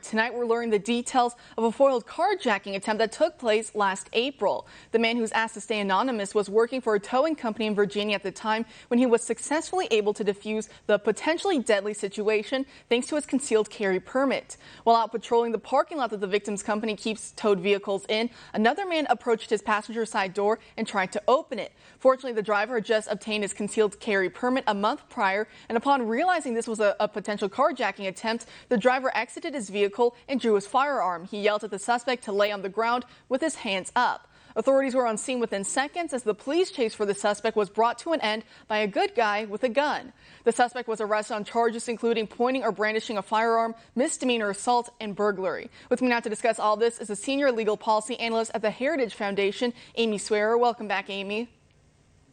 Tonight, we're learning the details of a foiled carjacking attempt that took place last April. The man who's asked to stay anonymous was working for a towing company in Virginia at the time when he was successfully able to defuse the potentially deadly situation thanks to his concealed carry permit. While out patrolling the parking lot that the victim's company keeps towed vehicles in, another man approached his passenger side door and tried to open it. Fortunately, the driver had just obtained his concealed carry permit a month prior, and upon realizing this was a potential carjacking attempt, the driver exited his vehicle and drew his firearm. He yelled at the suspect to lay on the ground with his hands up. Authorities were on scene within seconds as the police chase for the suspect was brought to an end by a good guy with a gun. The suspect was arrested on charges including pointing or brandishing a firearm, misdemeanor assault, and burglary. With me now to discuss all this is a senior legal policy analyst at the Heritage Foundation, Amy Swearer. Welcome back, Amy.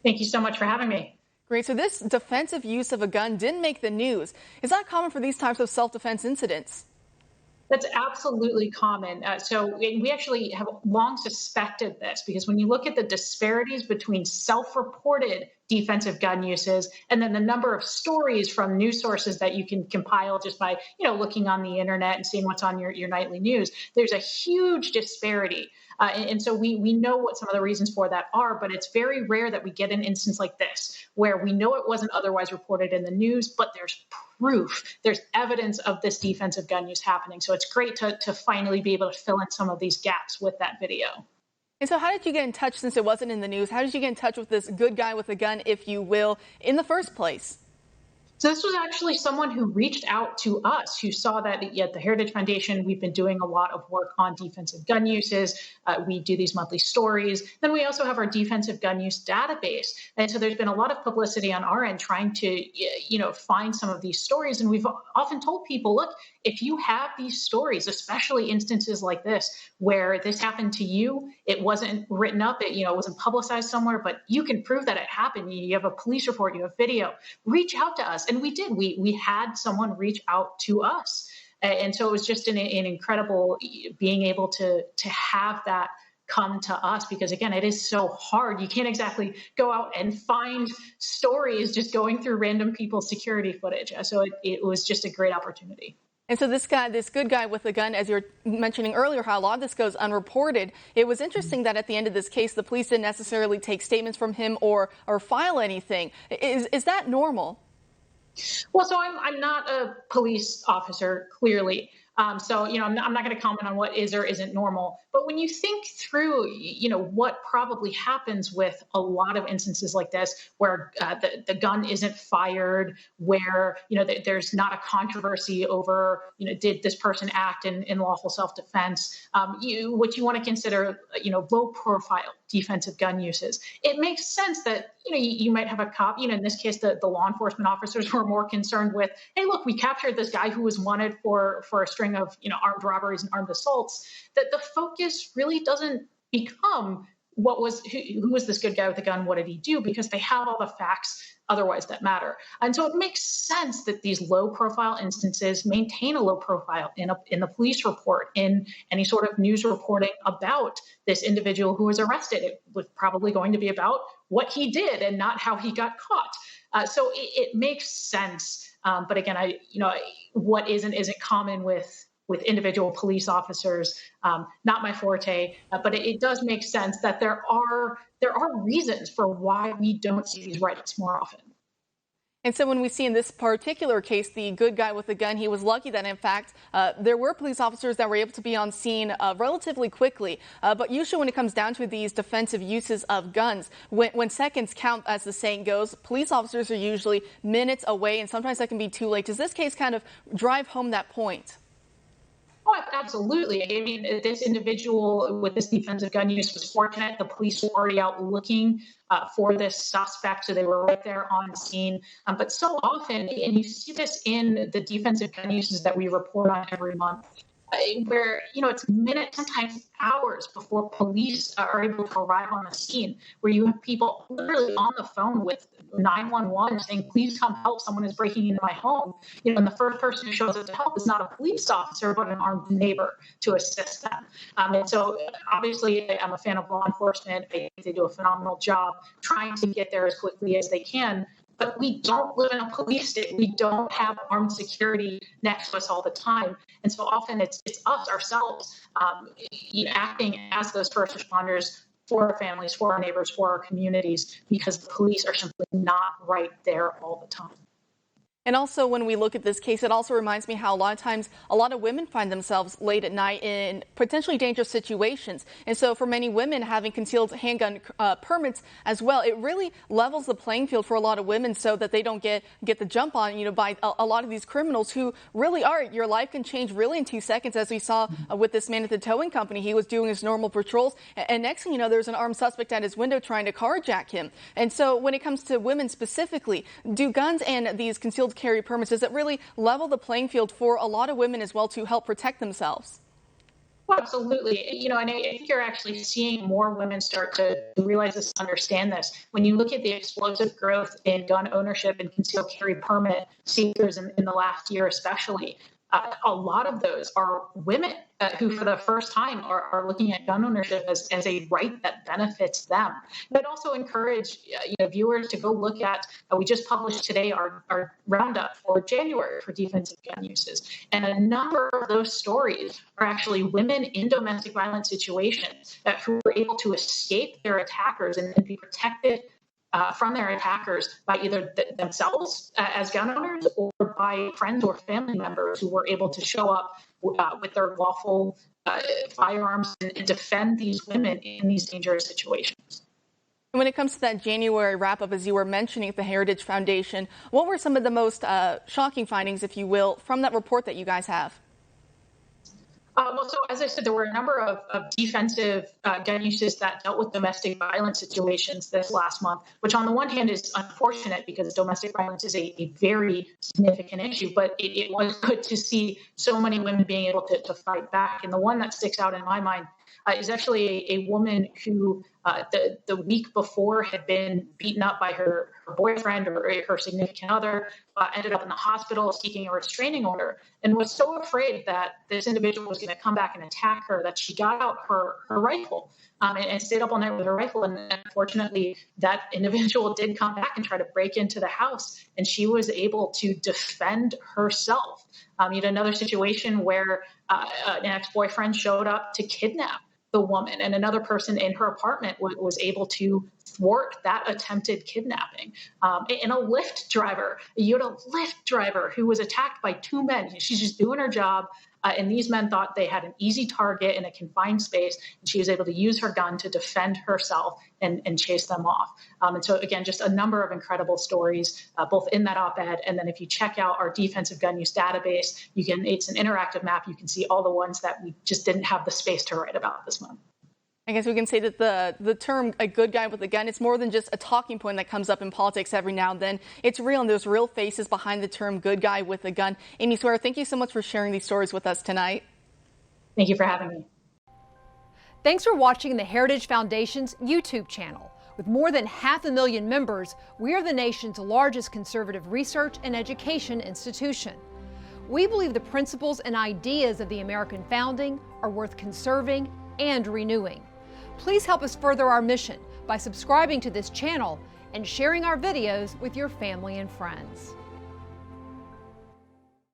Thank you so much for having me. Great. So this defensive use of a gun didn't make the news. Is that common for these types of self-defense incidents? That's absolutely common. So we actually have long suspected this because when you look at the disparities between self-reported defensive gun uses and then the number of stories from news sources that you can compile just by, looking on the internet and seeing what's on your nightly news, there's a huge disparity. And so we know what some of the reasons for that are, but it's very rare that we get an instance like this where we know it wasn't otherwise reported in the news, but there's proof, there's evidence of this defensive gun use happening. So it's great to finally be able to fill in some of these gaps with that video. And so how did you get in touch, since it wasn't in the news, how did you get in touch with this good guy with a gun, if you will, in the first place? So this was actually someone who reached out to us, who saw that at the Heritage Foundation, we've been doing a lot of work on defensive gun uses. We do these monthly stories. Then we also have our defensive gun use database. And so there's been a lot of publicity on our end trying to, find some of these stories. And we've often told people, look, if you have these stories, especially instances like this, where this happened to you, it wasn't written up, it wasn't publicized somewhere, but you can prove that it happened. You have a police report, you have video, reach out to us. And we did. We had someone reach out to us. And so it was just an incredible being able to have that come to us, because again, it is so hard. You can't exactly go out and find stories just going through random people's security footage. So it was just a great opportunity. And so this good guy with a gun, as you were mentioning earlier, how a lot of this goes unreported. It was interesting that at the end of this case, the police didn't necessarily take statements from him or file anything. Is that normal? Well, so I'm not a police officer, clearly. I'm not going to comment on what is or isn't normal. But when you think through, what probably happens with a lot of instances like this, where the gun isn't fired, where, there's not a controversy over, did this person act in lawful self-defense, what you want to consider, low profile defensive gun uses. It makes sense that, you might have a cop, in this case, the law enforcement officers were more concerned with, hey, look, we captured this guy who was wanted for a string of, armed robberies and armed assaults, that the focus really doesn't become who was this good guy with a gun? What did he do? Because they have all the facts otherwise that matter. And so it makes sense that these low profile instances maintain a low profile in the police report, in any sort of news reporting about this individual who was arrested. It was probably going to be about what he did and not how he got caught. So it makes sense. But again, what isn't common with individual police officers, not my forte, but it does make sense that there are reasons for why we don't see these write-ups more often. And so when we see in this particular case, the good guy with the gun, he was lucky that, in fact, there were police officers that were able to be on scene relatively quickly. But usually when it comes down to these defensive uses of guns, when seconds count, as the saying goes, police officers are usually minutes away, and sometimes that can be too late. Does this case kind of drive home that point? Oh, absolutely. I mean, this individual with this defensive gun use was fortunate. The police were already out looking for this suspect, so they were right there on scene. But so often, and you see this in the defensive gun uses that we report on every month, where, it's minutes, sometimes hours before police are able to arrive on the scene, where you have people literally on the phone with 911 saying, please come help, someone is breaking into my home. And the first person who shows up to help is not a police officer, but an armed neighbor to assist them. And so obviously I'm a fan of law enforcement. I think they do a phenomenal job trying to get there as quickly as they can. But we don't live in a police state. We don't have armed security next to us all the time. And so often it's us ourselves acting as those first responders for our families, for our neighbors, for our communities, because the police are simply not right there all the time. And also, when we look at this case, it also reminds me how a lot of times a lot of women find themselves late at night in potentially dangerous situations. And so for many women, having concealed handgun permits as well, it really levels the playing field for a lot of women so that they don't get the jump on, by a lot of these criminals who really are. Your life can change really in 2 seconds, as we saw with this man at the towing company. He was doing his normal patrols, and next thing you know, there's an armed suspect at his window trying to carjack him. And so when it comes to women specifically, do guns and these concealed carry permits, does it really level the playing field for a lot of women as well to help protect themselves? Well, absolutely. And I think you're actually seeing more women start to realize this, understand this. When you look at the explosive growth in gun ownership and concealed carry permit seekers in the last year, especially, a lot of those are women who, for the first time, are looking at gun ownership as a right that benefits them. But also encourage viewers to go look at. We just published today our roundup for January for defensive gun uses, and a number of those stories are actually women in domestic violence situations who were able to escape their attackers and be protected from their attackers by either themselves as gun owners or by friends or family members who were able to show up with their lawful firearms and defend these women in these dangerous situations. When it comes to that January wrap-up, as you were mentioning at the Heritage Foundation, what were some of the most shocking findings, if you will, from that report that you guys have? So as I said, there were a number of defensive gun uses that dealt with domestic violence situations this last month, which on the one hand is unfortunate because domestic violence is a very significant issue, but it was good to see so many women being able to fight back. And the one that sticks out in my mind is actually a woman who the week before had been beaten up by her boyfriend or her significant other, ended up in the hospital seeking a restraining order, and was so afraid that this individual was going to come back and attack her that she got out her rifle and stayed up all night with her rifle. And unfortunately, that individual did come back and try to break into the house, and she was able to defend herself. You had another situation where an ex-boyfriend showed up to kidnap the woman, and another person in her apartment was able to thwart that attempted kidnapping. And a Lyft driver, you had a Lyft driver who was attacked by two men. She's just doing her job. And these men thought they had an easy target in a confined space, and she was able to use her gun to defend herself and chase them off. And so, again, just a number of incredible stories, both in that op-ed, and then if you check out our defensive gun use database, it's an interactive map. You can see all the ones that we just didn't have the space to write about this month. I guess we can say that the term "a good guy with a gun," it's more than just a talking point that comes up in politics every now and then. It's real, and there's real faces behind the term "good guy with a gun." Amy Swearer, thank you so much for sharing these stories with us tonight. Thank you for having me. Thanks for watching the Heritage Foundation's YouTube channel. With more than 500,000 members, we are the nation's largest conservative research and education institution. We believe the principles and ideas of the American founding are worth conserving and renewing. Please help us further our mission by subscribing to this channel and sharing our videos with your family and friends.